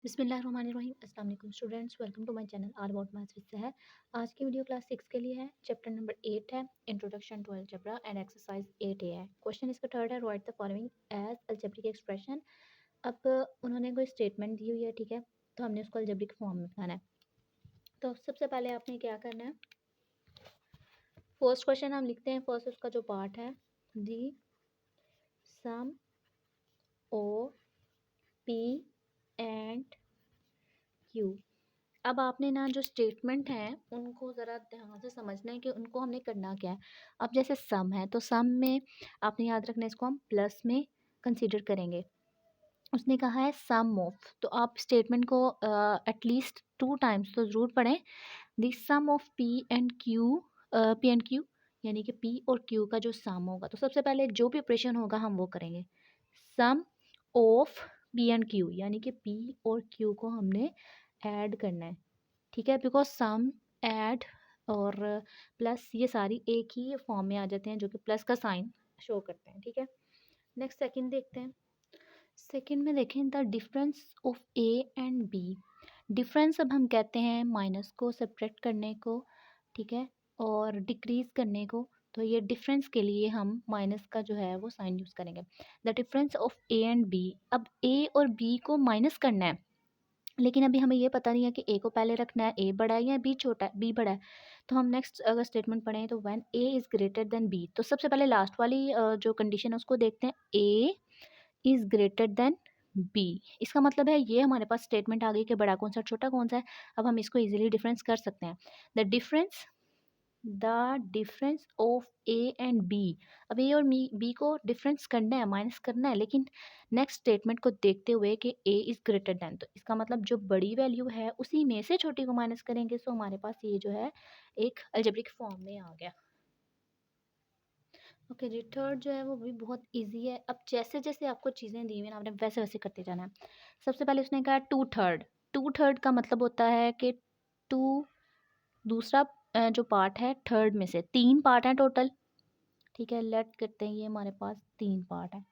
बिस्मिल्लाहिर्रहमानिर्रहीम। अस्सलाम वालेकुम students, welcome to my channel all about maths with Sahar. आज की वीडियो क्लास 6 के लिए है। चैप्टर नंबर 8 है introduction to algebra and exercise 8A है। क्वेश्चन इसका थर्ड है, write the following as algebraic expression. अब उन्होंने कोई स्टेटमेंट दी हुई है, ठीक है, तो हमने उसको अलजेब्रिक फॉर्म में बनाना है। तो सबसे पहले आपने क्या करना है, फर्स्ट क्वेश्चन हम लिखते हैं। फर्स्ट उसका जो पार्ट है, दी सम ओ पी एंड क्यू। अब आपने ना जो स्टेटमेंट है उनको ज़रा ध्यान से समझना है कि उनको हमने करना क्या है। अब जैसे सम है तो सम में आपने याद रखना है, इसको हम प्लस में कंसीडर करेंगे। उसने कहा है सम ऑफ, तो आप स्टेटमेंट को एटलीस्ट 2 टाइम्स तो ज़रूर पढ़ें। The sum of P and Q, यानी कि पी और क्यू का जो सम होगा, तो सबसे पहले जो भी ऑपरेशन होगा हम वो करेंगे। सम ऑफ पी एंड क्यू, यानी कि पी और क्यू को हमने ऐड करना है, ठीक है, बिकॉज सम, ऐड और प्लस ये सारी एक ही फॉर्म में आ जाते हैं, जो कि प्लस का साइन शो करते हैं, ठीक है। नेक्स्ट सेकंड देखते हैं। सेकंड में देखें, the difference of A and B. Difference अब हम कहते हैं माइनस को सब्ट्रैक्ट करने को, ठीक है, और डिक्रीज करने को। तो ये डिफरेंस के लिए हम माइनस का जो है वो साइन यूज़ करेंगे। The difference of A and B, अब ए और बी को माइनस करना है, लेकिन अभी हमें ये पता नहीं है कि ए को पहले रखना है, ए बड़ा है या बी छोटा है, बी बड़ा है। तो हम नेक्स्ट अगर स्टेटमेंट पढ़ें तो when A is greater than B, तो सबसे पहले लास्ट वाली जो कंडीशन है उसको देखते हैं, A is greater than B. इसका मतलब है ये हमारे पास स्टेटमेंट आ गई कि बड़ा कौन सा छोटा कौन सा है। अब हम इसको इजीली डिफरेंस कर सकते हैं। The difference of A and B. अब ए और बी को डिफरेंस करना है, माइनस करना है, लेकिन नेक्स्ट स्टेटमेंट को देखते हुए कि ए इज़ ग्रेटर देन, तो इसका मतलब जो बड़ी वैल्यू है उसी में से छोटी को माइनस करेंगे। सो हमारे पास ये जो है एक अलजेब्रिक फॉर्म में आ गया। ओके जी, थर्ड जो है वो भी बहुत इजी है। अब जैसे जैसे आपको चीज़ें दी हुई हैं आपने वैसे वैसे करते जाना है। सबसे पहले उसने कहा 2/3। 2/3 का मतलब होता है कि टू, दूसरा जो पार्ट है थर्ड में से, 3 पार्ट हैं टोटल, ठीक है। लेट करते हैं ये हमारे पास 3 पार्ट है,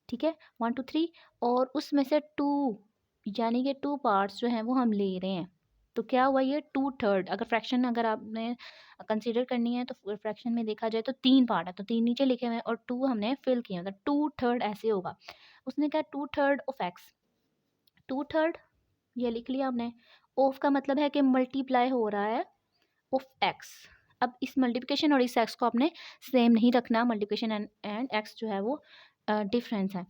ठीक है, 1 2 3, और उसमें से 2, यानी कि 2 पार्ट्स जो हैं वो हम ले रहे हैं। तो क्या हुआ, ये 2/3। अगर फ्रैक्शन अगर आपने कंसीडर करनी है तो फ्रैक्शन में देखा जाए तो 3 पार्ट है, तो 3 नीचे लिखे हुए हैं और 2 हमने फिल किए हैं, तो 2/3 ऐसे होगा। उसने कहा 2/3 ऑफ एक्स। 2/3 ये लिख लिया आपने। ऑफ का मतलब है कि मल्टीप्लाई हो रहा है ऑफ एक्स। अब इस मल्टीप्लिकेशन और इस एक्स को आपने सेम नहीं रखना, मल्टीप्लिकेशन एंड एक्स जो है वो डिफरेंस है।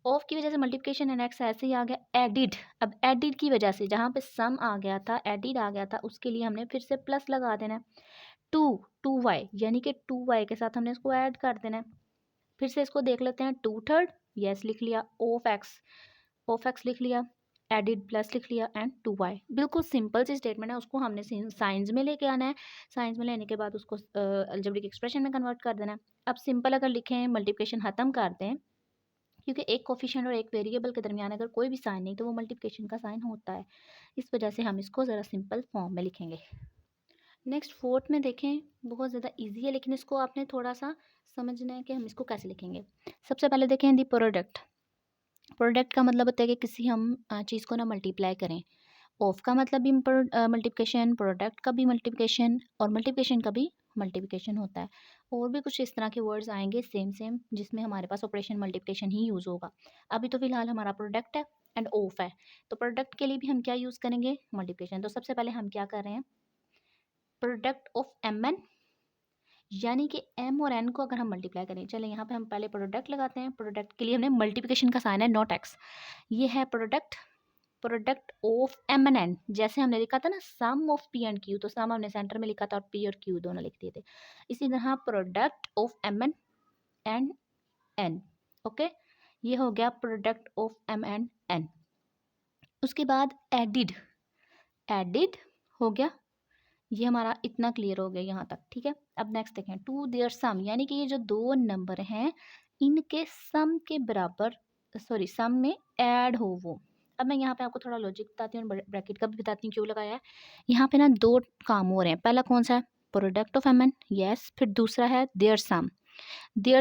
ऑफ की वजह से मल्टीप्लिकेशन एंड एक्स ऐसे ही आ गया। एडिड, अब एडिड की वजह से जहाँ पे सम आ गया था, एडिड आ गया था, उसके लिए हमने फिर से प्लस लगा देना है। टू, 2y, यानी कि 2y के साथ हमने इसको ऐड कर देना है। फिर से इसको देख लेते हैं। 2/3 यस लिख लिया, ऑफ एक्स लिख लिया, एडिड प्लस लिख लिया एंड 2y। बिल्कुल सिंपल सी स्टेटमेंट है, उसको हमने साइंस में लेके आना है। साइंस में लेने के बाद उसको अलजेब्रिक एक्सप्रेशन में कन्वर्ट कर देना है। अब सिंपल अगर लिखें, मल्टीप्लिकेशन ख़त्म कर दें, क्योंकि एक कोफिशिएंट और एक वेरिएबल के दरमियान अगर कोई भी साइन नहीं तो वो मल्टीप्लिकेशन का साइन होता है। इस वजह से हम इसको ज़रा सिंपल फॉर्म में लिखेंगे। नेक्स्ट फोर्थ में देखें, बहुत ज़्यादा इजी है, लेकिन इसको आपने थोड़ा सा समझना है कि हम इसको कैसे लिखेंगे। सबसे पहले देखें दी प्रोडक्ट। प्रोडक्ट का मतलब होता है कि किसी हम चीज़ को ना मल्टीप्लाई करें। ऑफ का मतलब भी मल्टीप्लिकेशन, प्रोडक्ट का भी मल्टीप्लिकेशन, और मल्टीप्लिकेशन का भी मल्टीप्लिकेशन होता है। और भी कुछ इस तरह के वर्ड्स आएंगे सेम सेम, जिसमें हमारे पास ऑपरेशन मल्टीप्लिकेशन ही यूज़ होगा। अभी तो फिलहाल हमारा प्रोडक्ट है एंड ऑफ है, तो प्रोडक्ट के लिए भी हम क्या यूज़ करेंगे, मल्टीप्लिकेशन। तो सबसे पहले हम क्या कर रहे हैं, प्रोडक्ट ऑफ एम एन, यानी कि एम और एन को अगर हम मल्टीप्लाई करें, चले यहाँ पे हम पहले प्रोडक्ट लगाते हैं। प्रोडक्ट के लिए हमने मल्टीप्लिकेशन का साइन है, नॉट एक्स। ये है product of M N N. जैसे हमने लिखा था ना sum of P and Q, तो सम हमने सेंटर में लिखा था और पी और क्यू दोनों लिख दिए थे। इसी तरह product of M N and N. Okay, ये हो गया product of M and N. उसके बाद एडिड हो गया। ये हमारा इतना क्लियर हो गया यहाँ तक, ठीक है। अब नेक्स्ट देखें, टू देयर सम, यानी कि ये जो दो नंबर हैं इनके सम के बराबर, सॉरी सम में ऐड हो वो। अब मैं यहाँ पे आपको थोड़ा लॉजिक बताती हूँ, ब्रैकेट का भी बताती हूँ क्यों लगाया है। यहाँ पे ना दो काम हो रहे हैं। पहला कौन सा है, product of M N, yes. फिर दूसरा है देयर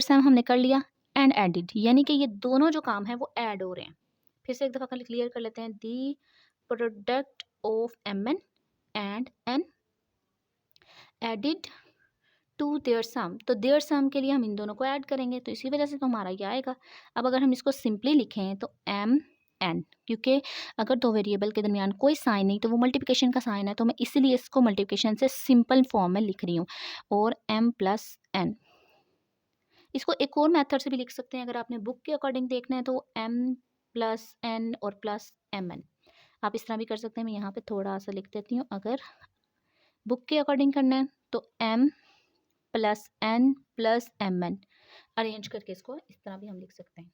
सम हमने कर लिया, एंड एडिड, यानी कि ये दोनों जो काम है वो ऐड हो रहे हैं, फिर से एक दफ़ा क्लियर कर लेते हैं। The product of M N and N added to their sum, तो देयर सम के लिए हम इन दोनों को ऐड करेंगे, तो इसी वजह से तो हमारा ये आएगा। अब अगर हम इसको सिंपली लिखें तो एम एन, क्योंकि अगर दो वेरिएबल के दरमियान कोई साइन नहीं तो वो मल्टीप्लिकेशन का साइन है, तो मैं इसीलिए इसको मल्टीप्लिकेशन से सिंपल फॉर्म में लिख रही हूँ। और एम प्लस एन, इसको एक और मेथड से भी लिख सकते हैं। अगर आपने बुक के अकॉर्डिंग देखना है तो एम प्लस एन और प्लस एम एन, आप इस तरह भी कर सकते हैं। मैं यहाँ पे थोड़ा सा लिख देती हूँ। अगर बुक के अकॉर्डिंग करना है तो M plus N plus M N, arrange करके इसको इस तरह भी हम लिख सकते हैं।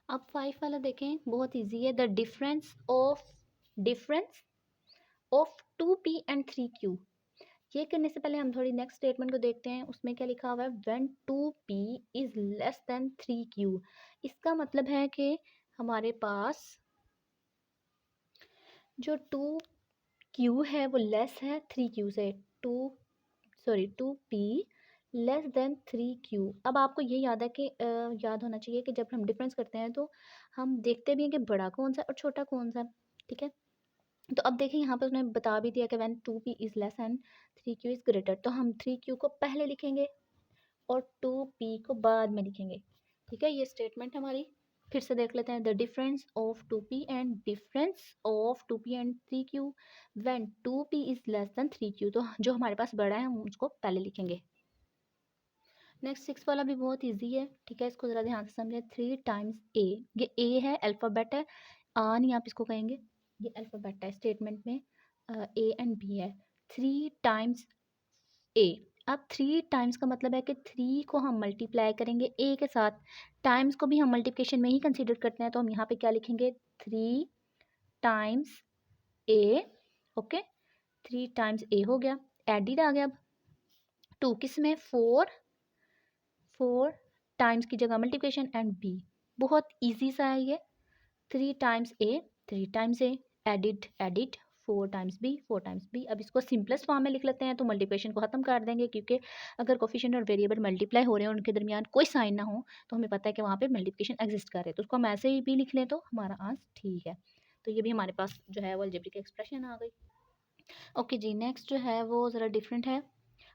अब 5 वाला देखें, बहुत इजी है। The difference of 2p and 3q, ये करने से पहले हम थोड़ी नेक्स्ट स्टेटमेंट को देखते हैं। उसमें क्या लिखा हुआ है, when 2p is less than 3q। इसका मतलब है कि हमारे पास जो 2q है वो लेस है 3q से। 2p less than 3q। अब आपको ये याद है कि याद होना चाहिए कि जब हम डिफरेंस करते हैं तो हम देखते भी हैं कि बड़ा कौन सा और छोटा कौन सा, ठीक है। तो अब देखिए यहाँ पे उसने बता भी दिया कि when 2p is less and 3q is greater, तो हम 3q को पहले लिखेंगे और 2p को बाद में लिखेंगे, ठीक है। ये स्टेटमेंट हमारी फिर से देख लेते हैं। The difference of 2p and 3q when 2p is less than 3q, तो जो हमारे पास बड़ा है हम उसको पहले लिखेंगे। नेक्स्ट 6 वाला भी बहुत इजी है, ठीक है। इसको ज़रा ध्यान से समझें। 3 टाइम्स ए, ये ए है, अल्फ़ाबेट है, आ नहीं आप इसको कहेंगे, ये अल्फ़ाबेट है। स्टेटमेंट में ए एंड बी है। 3 टाइम्स ए, अब 3 टाइम्स का मतलब है कि 3 को हम मल्टीप्लाई करेंगे ए के साथ। टाइम्स को भी हम मल्टीप्लिकेशन में ही कंसीडर करते हैं, तो हम यहाँ पे क्या लिखेंगे, 3 टाइम्स ए, ओके। 3 टाइम्स ए हो गया, एडिड आ गया। अब 2 किस में, 4 टाइम्स की जगह मल्टीप्लिकेशन एंड बी, बहुत इजी सा है ये। 3 times A, 3 times A, added 4 times B, 4 times B. अब इसको सिंपलेस्ट फॉर्म में लिख लेते हैं तो मल्टीप्लिकेशन को ख़त्म कर देंगे, क्योंकि अगर कोफिशिएंट और वेरिएबल मल्टीप्लाई हो रहे हैं उनके दरमियान कोई साइन ना हो तो हमें पता है कि वहाँ पे मल्टीप्लिकेशन एग्जिस्ट कर रहे हैं, तो उसको हम ऐसे ही भी लिख लें तो हमारा आंसर ठीक है। तो ये भी हमारे पास जो है वो अलजेब्रिक एक्सप्रेशन आ गई। ओके जी, नेक्स्ट जो है वो ज़रा डिफरेंट है,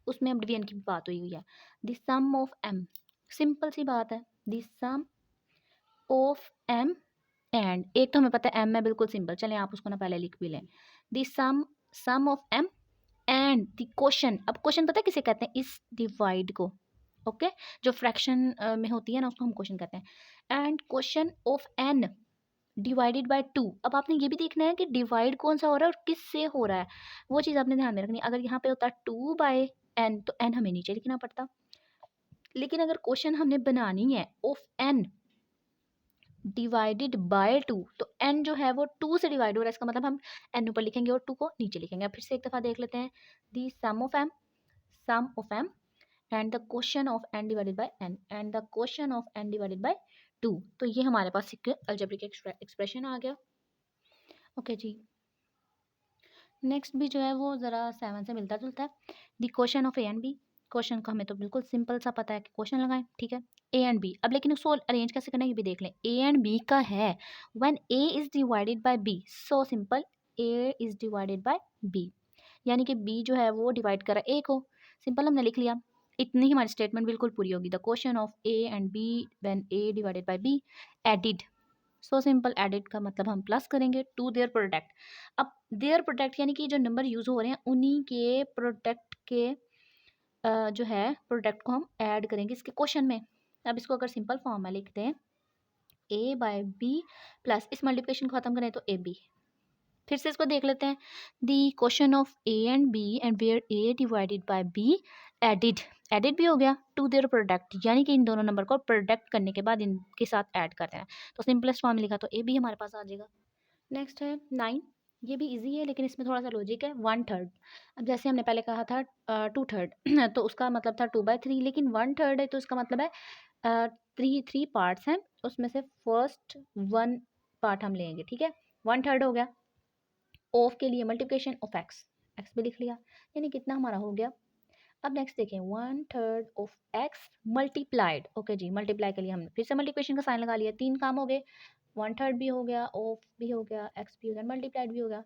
उसमें अब डिवीजन की भी बात हुई है। The sum of M, simple सी बात है। The sum of M and, एक तो हमें पता है एम है, बिल्कुल सिंपल, चलें आप उसको ना पहले लिख भी लें। The sum of M and the question, अब क्वेश्चन पता है किसे कहते हैं, इस डिवाइड को, ओके। जो फ्रैक्शन में होती है ना उसको हम क्वेश्चन कहते हैं। And question of N divided by 2। अब आपने ये भी देखना है कि डिवाइड कौन सा हो रहा है और किस से हो रहा है, वो चीज़ आपने ध्यान में रखनी है। अगर यहाँ पे होता 2/n तो n हमें नीचे लिखना पड़ता, लेकिन अगर क्वेश्चन हमने बनानी है ऑफ n डिवाइडेड बाय 2, तो n जो है वो 2 से डिवाइड हो रहा है, इसका मतलब हम n ऊपर लिखेंगे और 2 को नीचे लिखेंगे। अब फिर से एक दफ़ा देख लेते हैं। The sum of m and the question of n divided by n and the question of n divided by 2, तो ये हमारे पास एक अलजेब्रिक एक्सप्रेशन आ गया। ओके जी, नेक्स्ट भी जो है वो ज़रा 7 से मिलता जुलता है। The question of A and B, question का हमें तो बिल्कुल सिंपल सा पता है कि क्वेश्चन लगाएं, ठीक है। ए एंड बी, अब लेकिन उसको अरेंज कैसे करना है ये भी देख लें। ए एंड बी का है when A is divided by B, so simple, A is divided by B, यानी कि बी जो है वो डिवाइड कर रहा है ए को, सिंपल हमने लिख लिया। इतनी ही हमारी स्टेटमेंट बिल्कुल पूरी होगी। The question of A and B when A divided by B added, so simple, added का मतलब हम प्लस करेंगे टू देयर प्रोडक्ट। अब देयर प्रोडक्ट यानी कि जो नंबर यूज़ हो रहे हैं उन्हीं के प्रोडक्ट के जो है प्रोडक्ट को हम ऐड करेंगे इसके क्वेश्चन में। अब इसको अगर सिंपल फॉर्म में लिखते हैं, ए बाय बी प्लस, इस मल्टीप्लिकेशन को ख़त्म करें तो ए बी। फिर से इसको देख लेते हैं। The question of A and B and where A divided by B added, added भी हो गया टू देयर प्रोडक्ट, यानी कि इन दोनों नंबर को प्रोडक्ट करने के बाद इनके साथ ऐड करते हैं, तो सिंपलेस्ट फॉर्म में लिखा तो ए बी हमारे पास आ जाएगा। नेक्स्ट है 9, ये भी इजी है लेकिन इसमें थोड़ा सा लॉजिक है। 1/3, अब जैसे हमने पहले कहा था 2/3 तो उसका मतलब था 2/3, लेकिन 1/3 है तो इसका मतलब है थ्री पार्ट्स हैं, उसमें से फर्स्ट 1 पार्ट हम लेंगे, ठीक है। 1/3 हो गया। ऑफ के लिए मल्टीप्लिकेशन ऑफ एक्स, एक्स भी लिख लिया, यानी कितना हमारा हो गया। अब नेक्स्ट देखें, 1/3 ऑफ एक्स मल्टीप्लाइड, ओके जी, मल्टीप्लाई के लिए हमने फिर से मल्टीप्लिकेशन का साइन लगा लिया, 3 काम हो गए। 1/3 भी हो गया, ऑफ भी हो गया, एक्स भी हो गया, मल्टीप्लाइड भी हो गया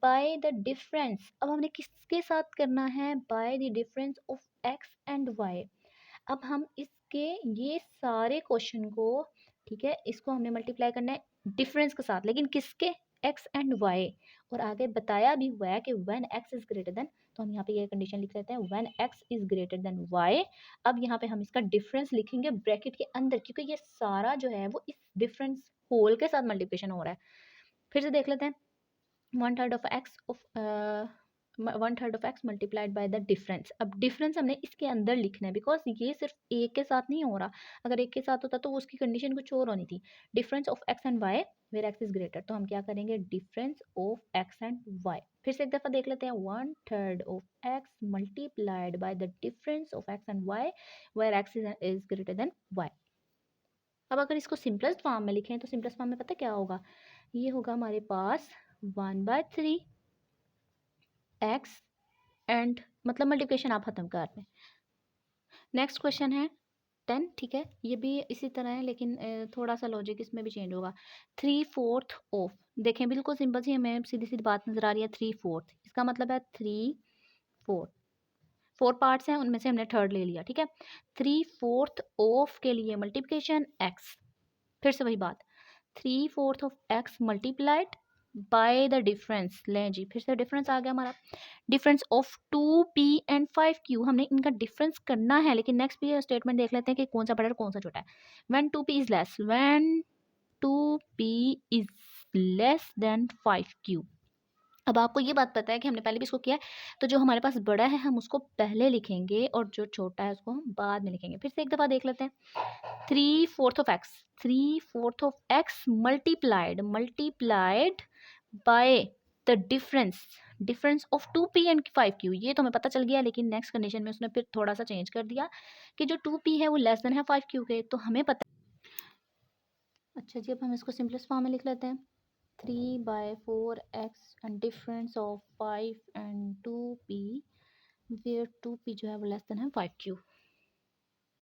बाय द डिफरेंस। अब हमने किसके साथ करना है? By the difference of X and Y. अब हम इसके ये सारे क्वेश्चन को, ठीक है, इसको हमने मल्टीप्लाई करना है डिफरेंस के साथ, लेकिन किसके? X and Y. और आगे बताया भी हुआ है कि when X is greater than, तो हम यहाँ पे ये कंडीशन लिख लेते हैं when X is greater than Y. अब यहाँ पे हम इसका डिफरेंस लिखेंगे ब्रैकेट के अंदर, क्योंकि ये सारा जो है वो इस डिफरेंस होल के साथ मल्टीप्लिकेशन हो रहा है। फिर से देख लेते हैं, 1/3 of x of 1/3 of X multiplied by the difference. अब डिफरेंस हमने इसके अंदर लिखना है, बिकॉज ये सिर्फ एक के साथ नहीं हो रहा। अगर एक के साथ होता तो उसकी कंडीशन कुछ और होनी थी। Difference of X and Y where X is greater, तो हम क्या करेंगे? Difference of X and Y. फिर से एक दफा देख लेते हैं, 1/3 of X multiplied by the difference of X and Y where X is greater than Y. अब अगर इसको सिंपलेस्ट फॉर्म में लिखें तो सिंपलेस्ट फॉर्म में पता क्या होगा? ये होगा हमारे पास 1/3 एक्स एंड, मतलब मल्टीप्लिकेशन आप खत्म कर दें। नेक्स्ट क्वेश्चन है 10, ठीक है, ये भी इसी तरह है, लेकिन थोड़ा सा लॉजिक इसमें भी चेंज होगा। 3/4 ऑफ, देखें बिल्कुल सिंपल सी हमें सीधी सीधी बात नजर आ रही है। 3/4 इसका मतलब है 3/4, 4 पार्ट्स हैं, उनमें से हमने थर्ड ले लिया, ठीक है। 3/4 ऑफ के लिए मल्टीप्लिकेशन एक्स, फिर से वही बात, 3/4 of X multiplied by the difference. लें जी, फिर से डिफरेंस आ गया हमारा, difference of 2p and 5q। हमने इनका डिफरेंस करना है, लेकिन नेक्स्ट भी स्टेटमेंट देख लेते हैं कि कौन सा बड़ा और कौन सा छोटा है। When 2p is less, when 2p is less than 5q। अब आपको ये बात पता है कि हमने पहले भी इसको किया है, तो जो हमारे पास बड़ा है हम उसको पहले लिखेंगे और जो छोटा है उसको हम बाद में लिखेंगे। फिर से एक दफ़ा देख लेते हैं, 3/4 of x, 3/4 of X multiplied by the difference, difference of 2p and 5q। ये तो हमें पता चल गया, लेकिन नेक्स्ट कंडीशन में उसने फिर थोड़ा सा चेंज कर दिया कि जो 2p है वो लेस देन है 5q के, तो हमें पता। अच्छा जी, अब हम इसको सिंपलेस्ट फॉर्म में लिख लेते हैं, 3/4 X and difference of 5 and 2p where 2p जो है वो लेस देन है 5q।